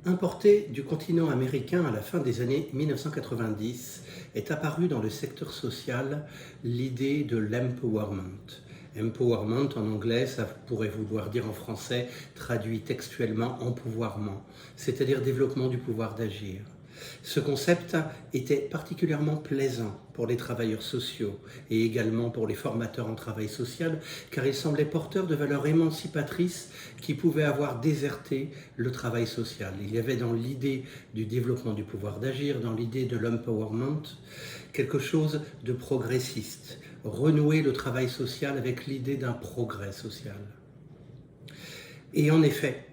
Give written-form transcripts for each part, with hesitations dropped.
Importé du continent américain à la fin des années 1990, est apparue dans le secteur social l'idée de l'empowerment. Empowerment en anglais, ça pourrait vouloir dire en français, traduit textuellement empouvoirment, c'est-à-dire développement du pouvoir d'agir. Ce concept était particulièrement plaisant pour les travailleurs sociaux et également pour les formateurs en travail social, car il semblait porteur de valeurs émancipatrices qui pouvaient avoir déserté le travail social. Il y avait dans l'idée du développement du pouvoir d'agir, dans l'idée de l'empowerment, quelque chose de progressiste, renouer le travail social avec l'idée d'un progrès social. Et en effet,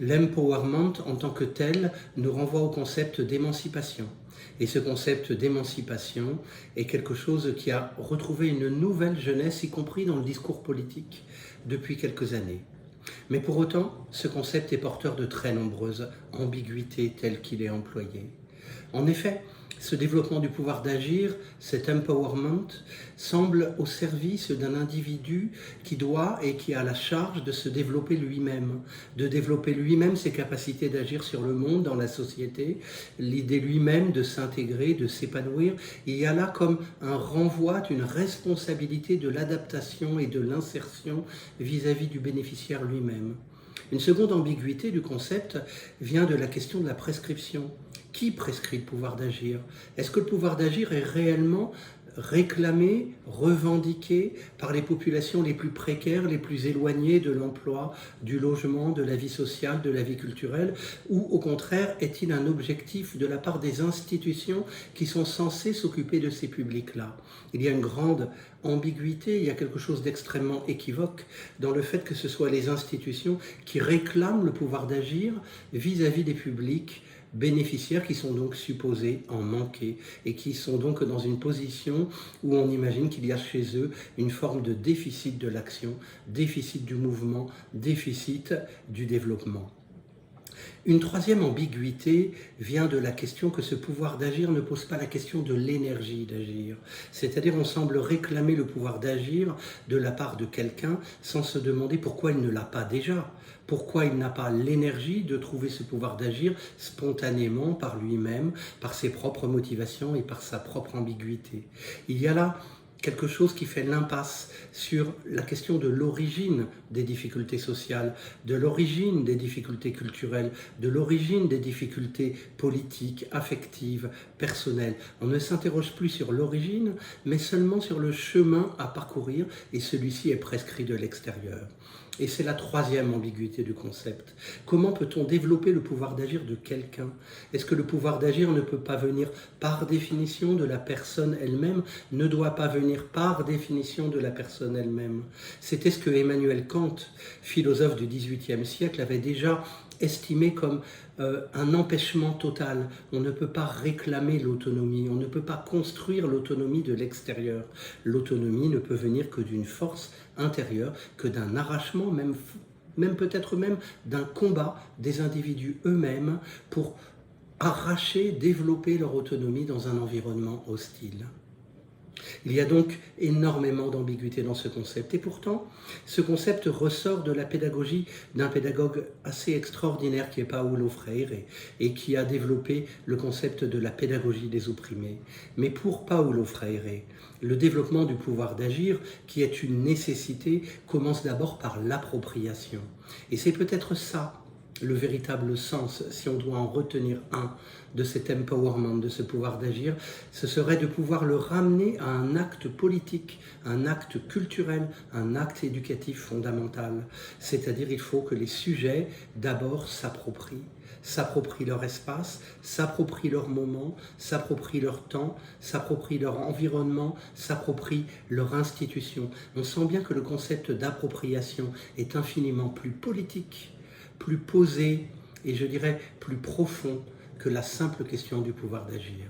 l'empowerment en tant que tel nous renvoie au concept d'émancipation. Et ce concept d'émancipation est quelque chose qui a retrouvé une nouvelle jeunesse, y compris dans le discours politique, depuis quelques années. Mais pour autant, ce concept est porteur de très nombreuses ambiguïtés telles qu'il est employé. En effet, ce développement du pouvoir d'agir, cet empowerment, semble au service d'un individu qui doit et qui a la charge de se développer lui-même, de développer lui-même ses capacités d'agir sur le monde, dans la société, l'idée lui-même de s'intégrer, de s'épanouir. Il y a là comme un renvoi d'une responsabilité de l'adaptation et de l'insertion vis-à-vis du bénéficiaire lui-même. Une seconde ambiguïté du concept vient de la question de la prescription. Qui prescrit le pouvoir d'agir? Est-ce que le pouvoir d'agir est réellement réclamé, revendiqué par les populations les plus précaires, les plus éloignées de l'emploi, du logement, de la vie sociale, de la vie culturelle? Ou au contraire, est-il un objectif de la part des institutions qui sont censées s'occuper de ces publics-là? Il y a une grande ambiguïté, il y a quelque chose d'extrêmement équivoque dans le fait que ce soit les institutions qui réclament le pouvoir d'agir vis-à-vis des publics bénéficiaires qui sont donc supposés en manquer et qui sont donc dans une position où on imagine qu'il y a chez eux une forme de déficit de l'action, déficit du mouvement, déficit du développement. Une troisième ambiguïté vient de la question que ce pouvoir d'agir ne pose pas la question de l'énergie d'agir. C'est-à-dire on semble réclamer le pouvoir d'agir de la part de quelqu'un sans se demander pourquoi il ne l'a pas déjà. Pourquoi il n'a pas l'énergie de trouver ce pouvoir d'agir spontanément par lui-même, par ses propres motivations et par sa propre ambiguïté. Il y a là quelque chose qui fait l'impasse sur la question de l'origine des difficultés sociales, de l'origine des difficultés culturelles, de l'origine des difficultés politiques, affectives, personnelles. On ne s'interroge plus sur l'origine, mais seulement sur le chemin à parcourir, et celui-ci est prescrit de l'extérieur. Et c'est la troisième ambiguïté du concept. Comment peut-on développer le pouvoir d'agir de quelqu'un? Est-ce que le pouvoir d'agir ne peut pas venir par définition de la personne elle-même, ne doit pas venir par définition de la personne elle-même? C'était ce que Emmanuel Kant, philosophe du XVIIIe siècle, avait déjà estimé comme un empêchement total. On ne peut pas réclamer l'autonomie, on ne peut pas construire l'autonomie de l'extérieur. L'autonomie ne peut venir que d'une force intérieure, que d'un arrachement, même peut-être même d'un combat des individus eux-mêmes pour arracher, développer leur autonomie dans un environnement hostile. Il y a donc énormément d'ambiguïté dans ce concept. Et pourtant, ce concept ressort de la pédagogie d'un pédagogue assez extraordinaire qui est Paulo Freire et qui a développé le concept de la pédagogie des opprimés. Mais pour Paulo Freire, le développement du pouvoir d'agir, qui est une nécessité, commence d'abord par l'appropriation. Et c'est peut-être ça le véritable sens, si on doit en retenir un, de cet empowerment, de ce pouvoir d'agir, ce serait de pouvoir le ramener à un acte politique, un acte culturel, un acte éducatif fondamental. C'est-à-dire il faut que les sujets d'abord s'approprient leur espace, s'approprient leur moment, s'approprient leur temps, s'approprient leur environnement, s'approprient leur institution. On sent bien que le concept d'appropriation est infiniment plus politique, plus posé et je dirais plus profond que la simple question du pouvoir d'agir.